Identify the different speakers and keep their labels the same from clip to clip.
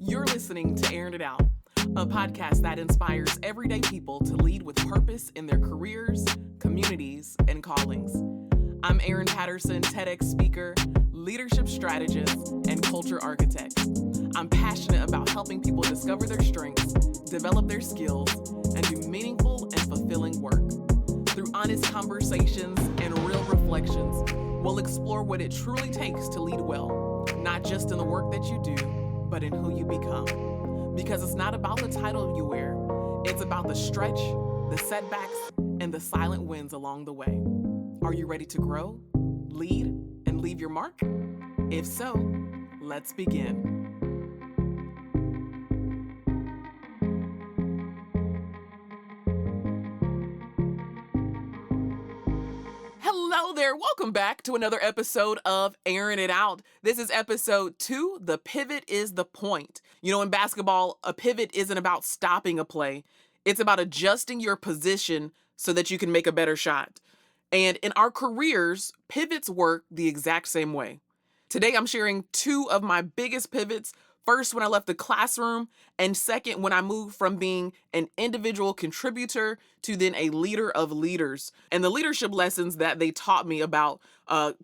Speaker 1: You're listening to Airing It Out, a podcast that inspires everyday people to lead with purpose in their careers, communities, and callings. I'm Arin Patterson, TEDx speaker, leadership strategist, and culture architect. I'm passionate about helping people discover their strengths, develop their skills, and do meaningful and fulfilling work. Through honest conversations and real reflections, we'll explore what it truly takes to lead well, not just in the work that you do, but in who you become. Because it's not about the title you wear, it's about the stretch, the setbacks, and the silent wins along the way. Are you ready to grow, lead, and leave your mark? If so, let's begin. Hello there. Welcome back to another episode of Airing It Out. This is episode 2. The pivot is the point. You know, in basketball, a pivot isn't about stopping a play. It's about adjusting your position so that you can make a better shot. And in our careers, pivots work the exact same way. Today, I'm sharing 2 of my biggest pivots. First, when I left the classroom, and second, when I moved from being an individual contributor to then a leader of leaders. And the leadership lessons that they taught me about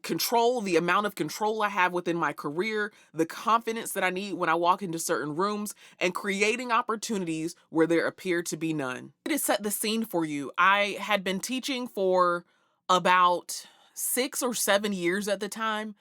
Speaker 1: control, the amount of control I have within my career, the confidence that I need when I walk into certain rooms, and creating opportunities where there appear to be none. To set the scene for you, I had been teaching for about 6 or 7 years at the time.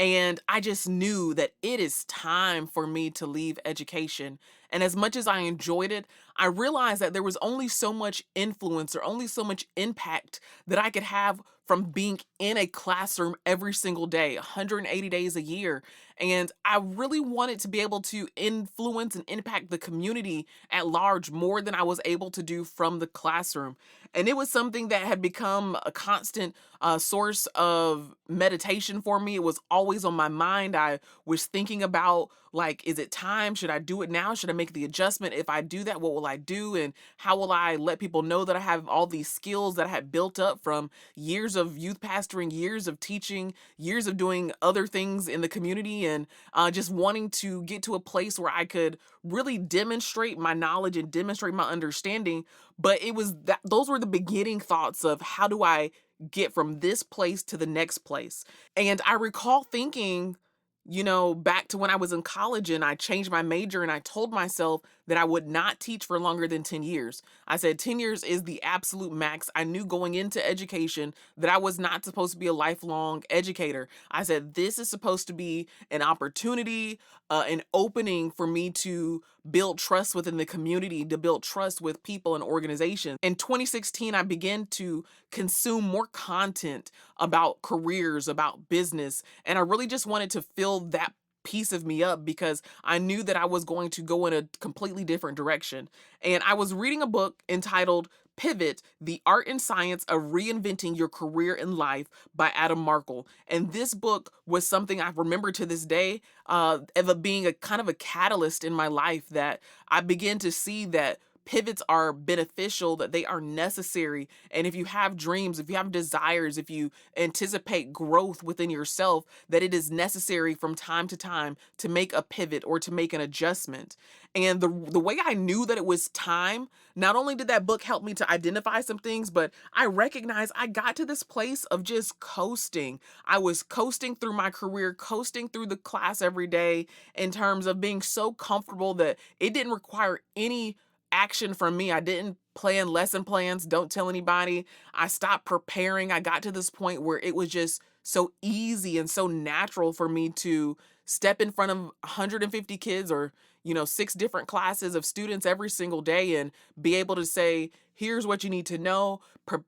Speaker 1: And I just knew that it is time for me to leave education. And as much as I enjoyed it, I realized that there was only so much influence or only so much impact that I could have from being in a classroom every single day, 180 days a year. And I really wanted to be able to influence and impact the community at large more than I was able to do from the classroom. And it was something that had become a constant source of meditation for me. It was always on my mind. I was thinking about, like, is it time? Should I do it now? Should I make the adjustment? If I do that, what will I do? And how will I let people know that I have all these skills that I had built up from years of youth pastoring, years of teaching, years of doing other things in the community, and just wanting to get to a place where I could really demonstrate my knowledge and demonstrate my understanding. But it was that those were the beginning thoughts of how do I get from this place to the next place. And I recall thinking, you know, back to when I was in college and I changed my major and I told myself that I would not teach for longer than 10 years. I said 10 years is the absolute max. I knew going into education that I was not supposed to be a lifelong educator. I said this is supposed to be an opportunity, an opening for me to build trust within the community, to build trust with people and organizations. In 2016, I began to consume more content about careers, about business, and I really just wanted to fill that piece of me up because I knew that I was going to go in a completely different direction. And I was reading a book entitled Pivot, The Art and Science of Reinventing Your Career in Life by Adam Markle. And this book was something I remember to this day of it being a kind of a catalyst in my life, that I began to see that pivots are beneficial, that they are necessary. And if you have dreams, if you have desires, if you anticipate growth within yourself, that it is necessary from time to time to make a pivot or to make an adjustment. And the way I knew that it was time, not only did that book help me to identify some things, but I recognized I got to this place of just coasting. I was coasting through my career, coasting through the class every day in terms of being so comfortable that it didn't require any action from me. I didn't plan lesson plans, don't tell anybody. I stopped preparing. I got to this point where it was just so easy and so natural for me to step in front of 150 kids or, 6 different classes of students every single day and be able to say, here's what you need to know,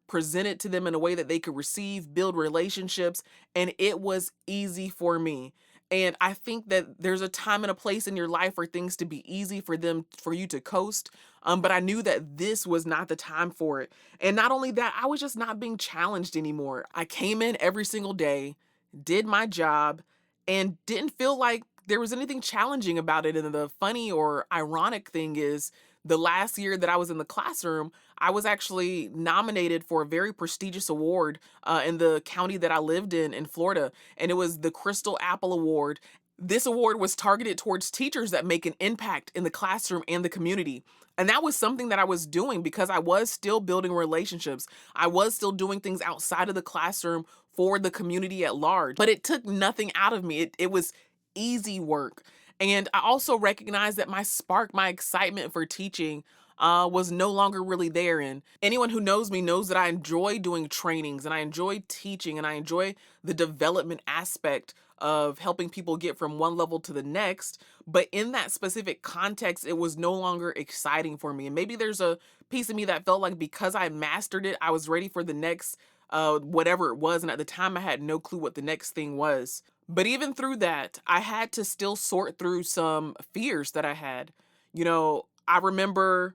Speaker 1: present it to them in a way that they could receive, build relationships. And it was easy for me. And I think that there's a time and a place in your life for things to be easy for you to coast. But I knew that this was not the time for it. And not only that, I was just not being challenged anymore. I came in every single day, did my job, and didn't feel like there was anything challenging about it. And the funny or ironic thing is, the last year that I was in the classroom, I was actually nominated for a very prestigious award in the county that I lived in Florida. And it was the Crystal Apple Award. This award was targeted towards teachers that make an impact in the classroom and the community. And that was something that I was doing because I was still building relationships. I was still doing things outside of the classroom for the community at large. But it took nothing out of me. It was easy work. And I also recognized that my spark, my excitement for teaching was no longer really there. And anyone who knows me knows that I enjoy doing trainings and I enjoy teaching and I enjoy the development aspect of helping people get from one level to the next. But in that specific context, it was no longer exciting for me. And maybe there's a piece of me that felt like because I mastered it, I was ready for the next whatever it was. And at the time, I had no clue what the next thing was. But even through that, I had to still sort through some fears that I had. I remember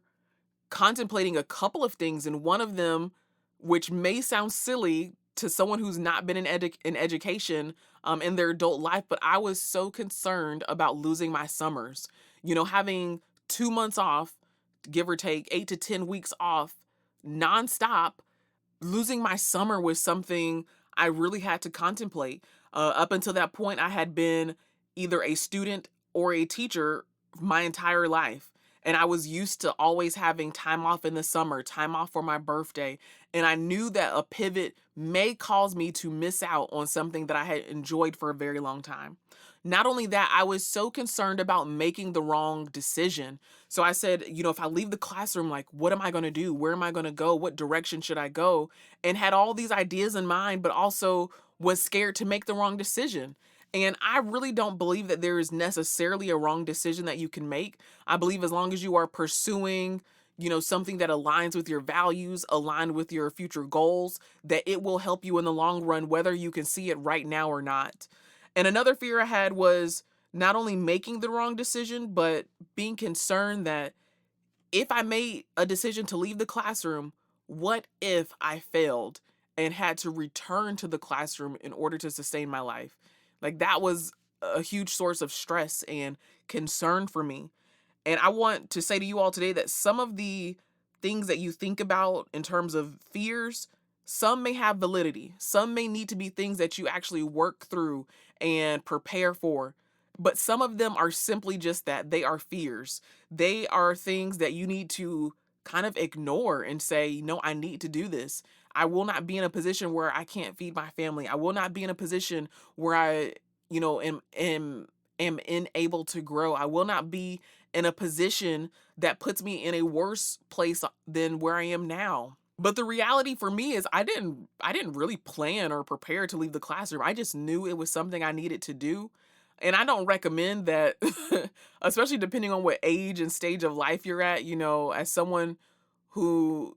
Speaker 1: contemplating a couple of things, and one of them, which may sound silly to someone who's not been in education in their adult life, but I was so concerned about losing my summers. Having 2 months off, give or take 8 to 10 weeks off, nonstop, losing my summer was something I really had to contemplate. Up until that point, I had been either a student or a teacher my entire life. And I was used to always having time off in the summer, time off for my birthday. And I knew that a pivot may cause me to miss out on something that I had enjoyed for a very long time. Not only that, I was so concerned about making the wrong decision. So I said, if I leave the classroom, like, what am I going to do? Where am I going to go? What direction should I go? And had all these ideas in mind, but also was scared to make the wrong decision. And I really don't believe that there is necessarily a wrong decision that you can make. I believe as long as you are pursuing, something that aligns with your values, aligned with your future goals, that it will help you in the long run, whether you can see it right now or not. And another fear I had was not only making the wrong decision, but being concerned that if I made a decision to leave the classroom, what if I failed and had to return to the classroom in order to sustain my life? Like, that was a huge source of stress and concern for me. And I want to say to you all today that some of the things that you think about in terms of fears, some may have validity. Some may need to be things that you actually work through and prepare for. But some of them are simply just that. They are fears. They are things that you need to kind of ignore and say, no, I need to do this. I will not be in a position where I can't feed my family. I will not be in a position where I, am unable to grow. I will not be in a position that puts me in a worse place than where I am now. But the reality for me is I didn't really plan or prepare to leave the classroom. I just knew it was something I needed to do. And I don't recommend that, especially depending on what age and stage of life you're at, as someone who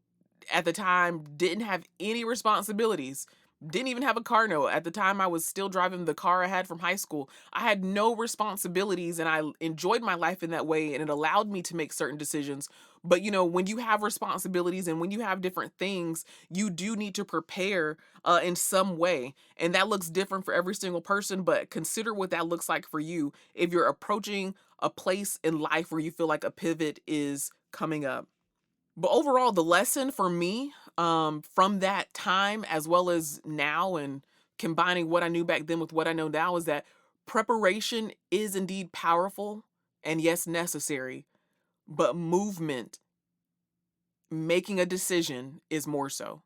Speaker 1: at the time didn't have any responsibilities, didn't even have a car note. At the time, I was still driving the car I had from high school. I had no responsibilities and I enjoyed my life in that way, and it allowed me to make certain decisions. But when you have responsibilities and when you have different things, you do need to prepare in some way. And that looks different for every single person, but consider what that looks like for you if you're approaching a place in life where you feel like a pivot is coming up. But overall, the lesson for me, from that time as well as now, and combining what I knew back then with what I know now, is that preparation is indeed powerful and yes, necessary, but movement, making a decision, is more so.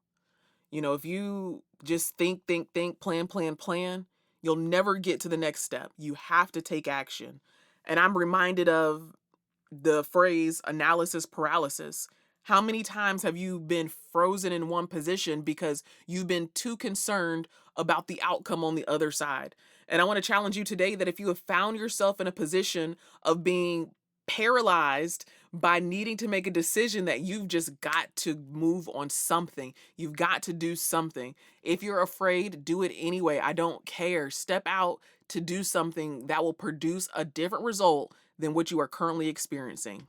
Speaker 1: If you just think, plan, you'll never get to the next step. You have to take action. And I'm reminded of the phrase analysis paralysis. How many times have you been frozen in one position because you've been too concerned about the outcome on the other side? And I want to challenge you today that if you have found yourself in a position of being paralyzed by needing to make a decision, that you've just got to move on something. You've got to do something. If you're afraid, do it anyway. I don't care. Step out to do something that will produce a different result than what you are currently experiencing.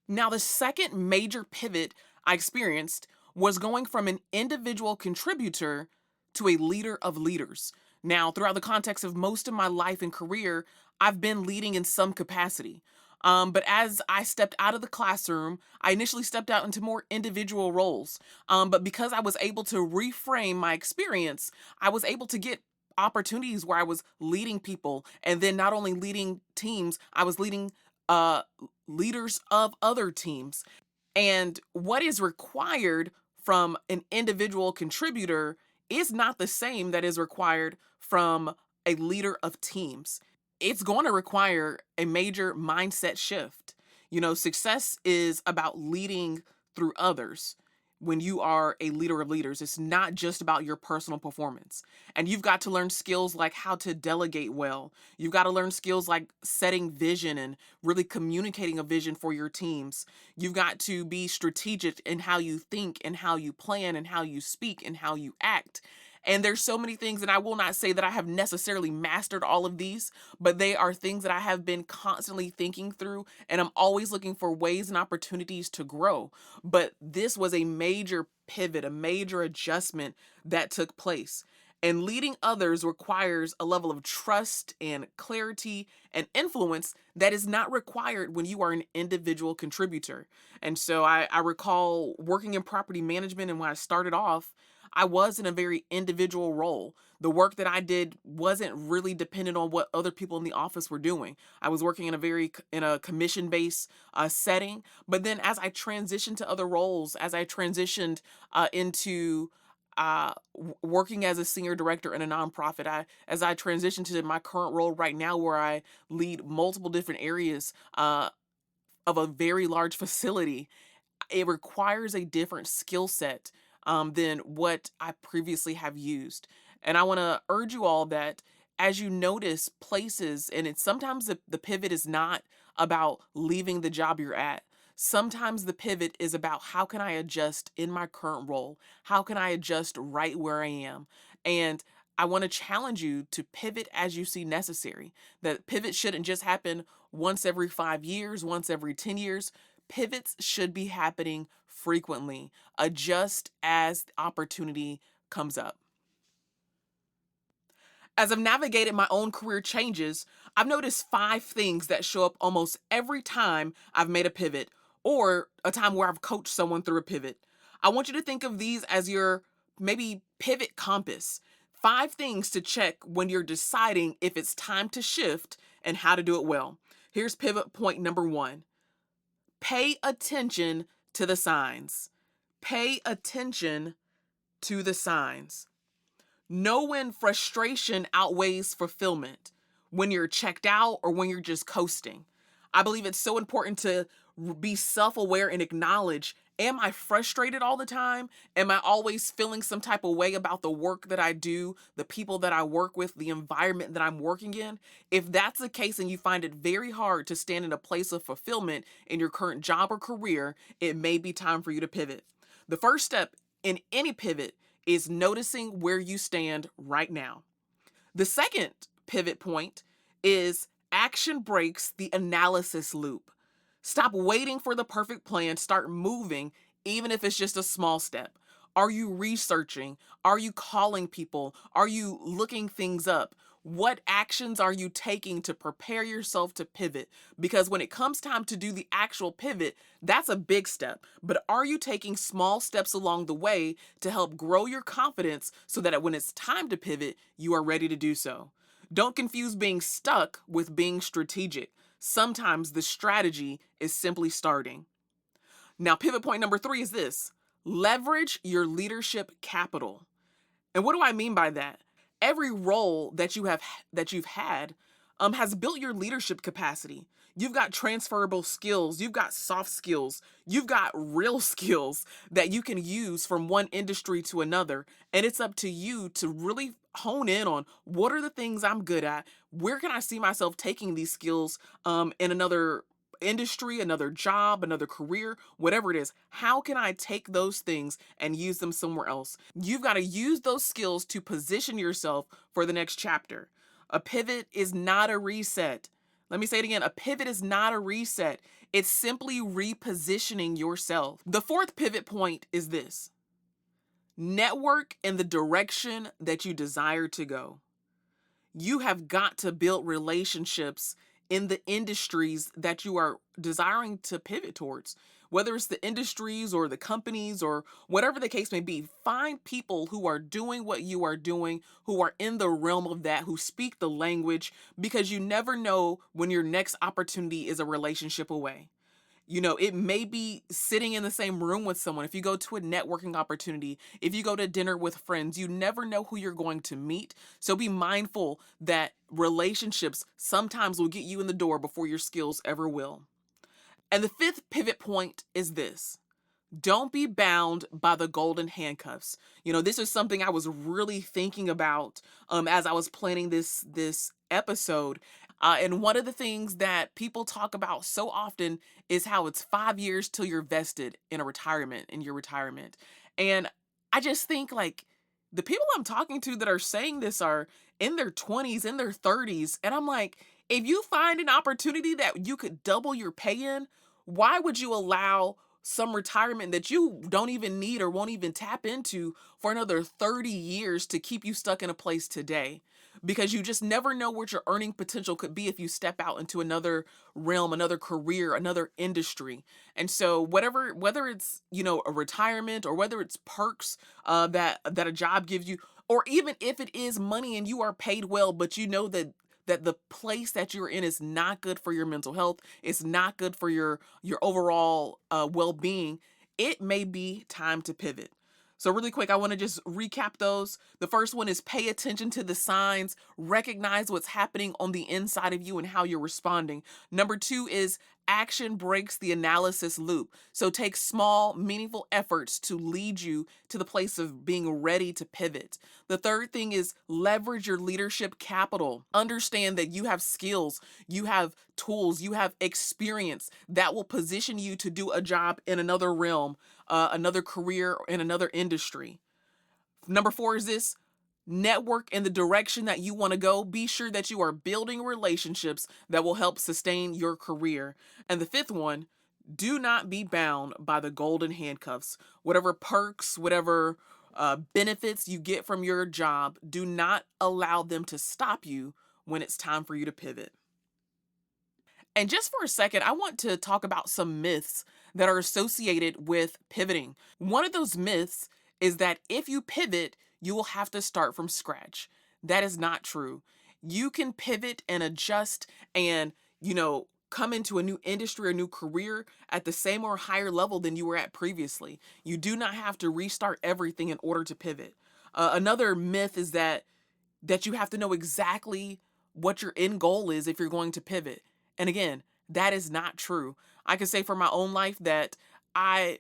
Speaker 1: Now, the second major pivot I experienced was going from an individual contributor to a leader of leaders. Now, throughout the context of most of my life and career, I've been leading in some capacity. But as I stepped out of the classroom, I initially stepped out into more individual roles. But because I was able to reframe my experience, I was able to get opportunities where I was leading people, and then not only leading teams, I was leading uh leaders of other teams. And what is required from an individual contributor is not the same that is required from a leader of teams. It's going to require a major mindset shift. Success is about leading through others. When you are a leader of leaders, it's not just about your personal performance. And you've got to learn skills like how to delegate well. You've got to learn skills like setting vision and really communicating a vision for your teams. You've got to be strategic in how you think and how you plan and how you speak and how you act. And there's so many things, and I will not say that I have necessarily mastered all of these, but they are things that I have been constantly thinking through, and I'm always looking for ways and opportunities to grow. But this was a major pivot, a major adjustment that took place. And leading others requires a level of trust and clarity and influence that is not required when you are an individual contributor. And so I recall working in property management, and when I started off, I was in a very individual role. The work that I did wasn't really dependent on what other people in the office were doing. I was working in a commission based setting. But then as I transitioned to other roles, as I transitioned into working as a senior director in a nonprofit, as I transitioned to my current role right now, where I lead multiple different areas of a very large facility, it requires a different skill set than what I previously have used. And I want to urge you all that as you notice places, and it's sometimes the pivot is not about leaving the job you're at. Sometimes the pivot is about how can I adjust in my current role? How can I adjust right where I am? And I want to challenge you to pivot as you see necessary. That pivot shouldn't just happen once every 5 years, once every 10 years. Pivots should be happening frequently. Adjust as the opportunity comes up. As I've navigated my own career changes, I've noticed 5 things that show up almost every time I've made a pivot or a time where I've coached someone through a pivot. I want you to think of these as your maybe pivot compass. 5 things to check when you're deciding if it's time to shift and how to do it well. Here's pivot point number 1. Pay attention to the signs. Pay attention to the signs. Know when frustration outweighs fulfillment, when you're checked out or when you're just coasting. I believe it's so important to be self aware and acknowledge, am I frustrated all the time? Am I always feeling some type of way about the work that I do, the people that I work with, the environment that I'm working in? If that's the case and you find it very hard to stand in a place of fulfillment in your current job or career, it may be time for you to pivot. The first step in any pivot is noticing where you stand right now. The second pivot point is action breaks the analysis loop. Stop waiting for the perfect plan, start moving, even if it's just a small step. Are you researching? Are you calling people? Are you looking things up? What actions are you taking to prepare yourself to pivot? Because when it comes time to do the actual pivot, that's a big step. But are you taking small steps along the way to help grow your confidence so that when it's time to pivot, you are ready to do so? Don't confuse being stuck with being strategic. Sometimes the strategy is simply starting. Now, pivot point number 3 is this: leverage your leadership capital. And what do I mean by that? Every role that you've had has built your leadership capacity. You've got transferable skills, you've got soft skills, you've got real skills that you can use from one industry to another. And it's up to you to really hone in on what are the things I'm good at? Where can I see myself taking these skills in another industry, another job, another career, whatever it is? How can I take those things and use them somewhere else? You've got to use those skills to position yourself for the next chapter. A pivot is not a reset. Let me say it again. A pivot is not a reset. It's simply repositioning yourself. The fourth pivot point is this: network in the direction that you desire to go. You have got to build relationships in the industries that you are desiring to pivot towards. whether it's the industries or the companies or whatever the case may be. Find people who are doing what you are doing, who are in the realm of that, who speak the language, because you never know when your next opportunity is a relationship away. It may be sitting in the same room with someone. If you go to a networking opportunity, if you go to dinner with friends, you never know who you're going to meet. So be mindful that relationships sometimes will get you in the door before your skills ever will. And the fifth pivot point is this: don't be bound by the golden handcuffs. This is something I was really thinking about as I was planning this episode. And one of the things that people talk about so often is how it's 5 years till you're vested in your retirement. And I just think, like, the people I'm talking to that are saying this are in their 20s, in their 30s. And I'm like, if you find an opportunity that you could double your pay in, why would you allow some retirement that you don't even need or won't even tap into for another 30 years to keep you stuck in a place today? Because you just never know what your earning potential could be if you step out into another realm, another career, another industry. And so whether it's, a retirement, or whether it's perks that a job gives you, or even if it is money and you are paid well, but you know that the place that you're in is not good for your mental health, it's not good for your overall well-being, it may be time to pivot. So really quick, I want to just recap those. The first one is pay attention to the signs, recognize what's happening on the inside of you and how you're responding. Number two is action breaks the analysis loop. So take small, meaningful efforts to lead you to the place of being ready to pivot. The third thing is leverage your leadership capital. Understand that you have skills, you have tools, you have experience that will position you to do a job in another realm, another career, in another industry. Number four is this: network in the direction that you want to go. Be sure that you are building relationships that will help sustain your career. And the fifth one: do not be bound by the golden handcuffs. Whatever perks, whatever benefits you get from your job, do not allow them to stop you when it's time for you to pivot. And just for a second, I want to talk about some myths that are associated with pivoting. One of those myths is that if you pivot, you will have to start from scratch. That is not true. You can pivot and adjust and, come into a new industry or new career at the same or higher level than you were at previously. You do not have to restart everything in order to pivot. Another myth is that you have to know exactly what your end goal is if you're going to pivot. And again, that is not true. I can say for my own life that I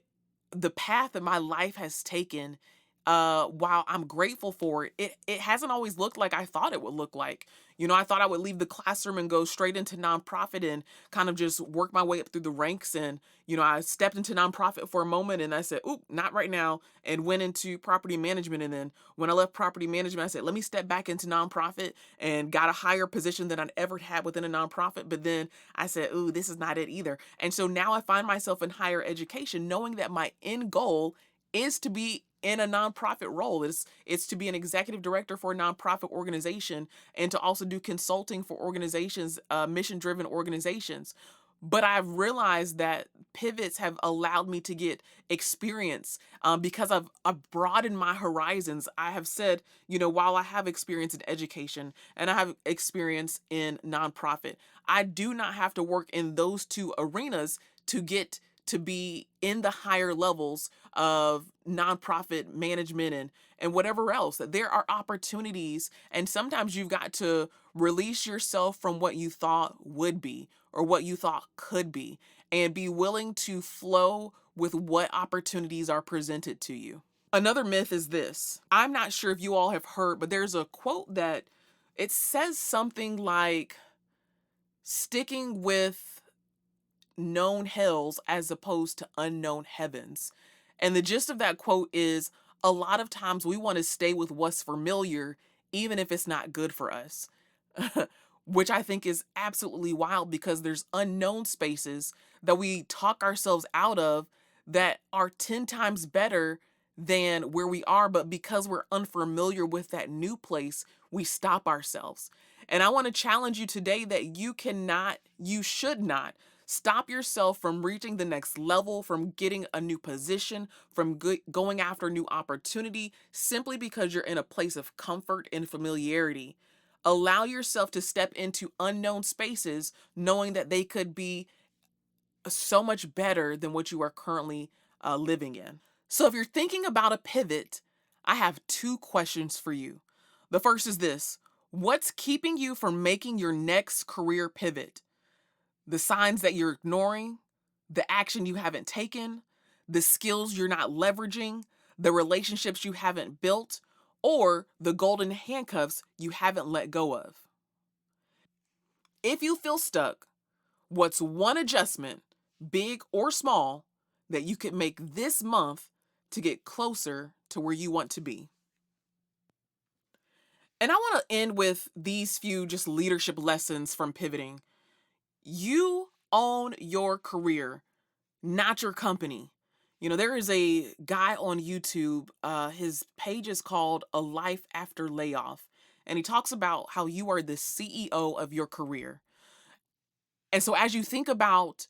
Speaker 1: the path that my life has taken, while I'm grateful for it, it hasn't always looked like I thought it would look like. I thought I would leave the classroom and go straight into nonprofit and kind of just work my way up through the ranks. And, I stepped into nonprofit for a moment and I said, oop, not right now, and went into property management. And then when I left property management, I said, let me step back into nonprofit, and got a higher position than I'd ever had within a nonprofit. But then I said, ooh, this is not it either. And so now I find myself in higher education, knowing that my end goal is to be in a nonprofit role. It's to be an executive director for a nonprofit organization, and to also do consulting for organizations, mission-driven organizations. But I've realized that pivots have allowed me to get experience, because I've broadened my horizons. I have said, while I have experience in education and I have experience in nonprofit, I do not have to work in those two arenas to get to be in the higher levels of nonprofit management and whatever else. There are opportunities, and sometimes you've got to release yourself from what you thought would be or what you thought could be, and be willing to flow with what opportunities are presented to you. Another myth is this. I'm not sure if you all have heard, but there's a quote that it says something like sticking with known hells as opposed to unknown heavens. And the gist of that quote is, a lot of times we want to stay with what's familiar, even if it's not good for us. Which I think is absolutely wild, because there's unknown spaces that we talk ourselves out of that are 10 times better than where we are. But because we're unfamiliar with that new place, we stop ourselves. And I want to challenge you today that you should not Stop yourself from reaching the next level, from getting a new position, from going after new opportunity simply because you're in a place of comfort and familiarity. Allow yourself to step into unknown spaces knowing that they could be so much better than what you are currently living in. So, if you're thinking about a pivot, I have two questions for you. The first is this: what's keeping you from making your next career pivot? The signs that you're ignoring, the action you haven't taken, the skills you're not leveraging, the relationships you haven't built, or the golden handcuffs you haven't let go of. If you feel stuck, what's one adjustment, big or small, that you could make this month to get closer to where you want to be? And I want to end with these few just leadership lessons from pivoting. You own your career, not your company. There is a guy on YouTube, his page is called A Life After Layoff, and he talks about how you are the CEO of your career. And so as you think about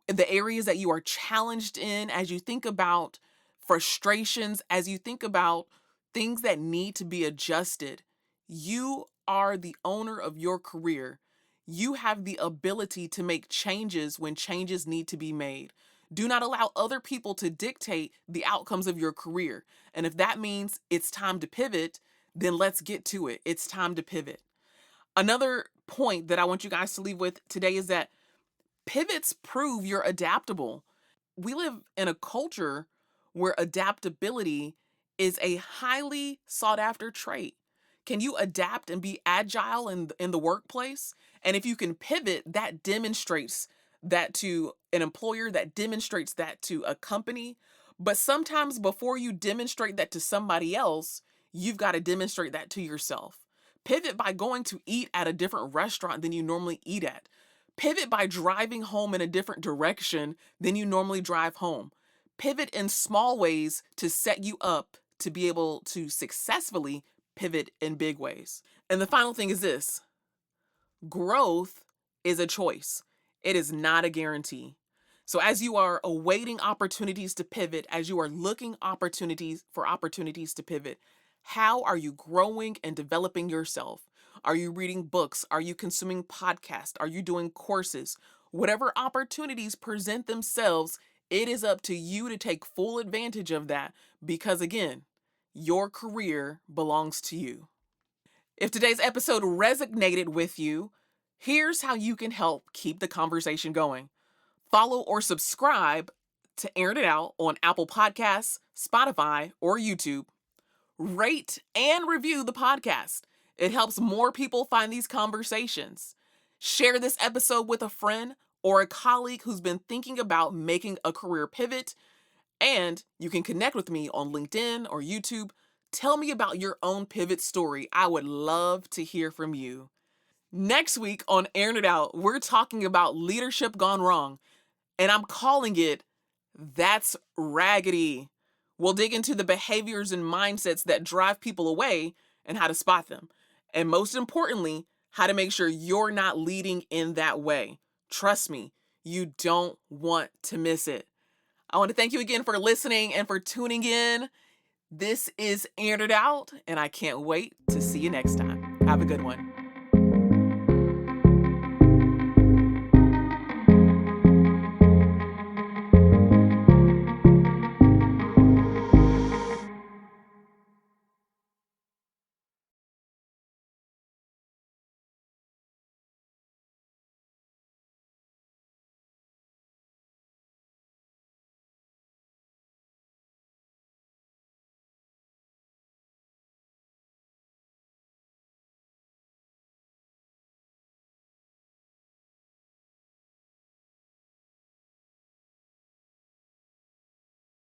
Speaker 1: the areas that you are challenged in, as you think about frustrations, as you think about things that need to be adjusted, you are the owner of your career. You have the ability to make changes when changes need to be made. Do not allow other people to dictate the outcomes of your career. And if that means it's time to pivot, then let's get to it. It's time to pivot. Another point that I want you guys to leave with today is that pivots prove you're adaptable. We live in a culture where adaptability is a highly sought after trait. Can you adapt and be agile in the workplace? And if you can pivot, that demonstrates that to an employer, that demonstrates that to a company. But sometimes before you demonstrate that to somebody else, you've got to demonstrate that to yourself. Pivot by going to eat at a different restaurant than you normally eat at. Pivot by driving home in a different direction than you normally drive home. Pivot in small ways to set you up to be able to successfully pivot in big ways. And the final thing is this: growth is a choice, it is not a guarantee. So as you are awaiting opportunities to pivot, as you are looking for opportunities to pivot, how are you growing and developing yourself? Are you reading books? Are you consuming podcasts? Are you doing courses? Whatever opportunities present themselves, it is up to you to take full advantage of that because, again, your career belongs to you. If today's episode resonated with you, here's how you can help keep the conversation going. Follow or subscribe to Airing It Out on Apple Podcasts, Spotify, or YouTube. Rate and review the podcast. It helps more people find these conversations. Share this episode with a friend or a colleague who's been thinking about making a career pivot. And you can connect with me on LinkedIn or YouTube. Tell me about your own pivot story. I would love to hear from you. Next week on Airing It Out, we're talking about leadership gone wrong. And I'm calling it That's Raggedy. We'll dig into the behaviors and mindsets that drive people away and how to spot them. And most importantly, how to make sure you're not leading in that way. Trust me, you don't want to miss it. I want to thank you again for listening and for tuning in. This is Airing It Out, and I can't wait to see you next time. Have a good one.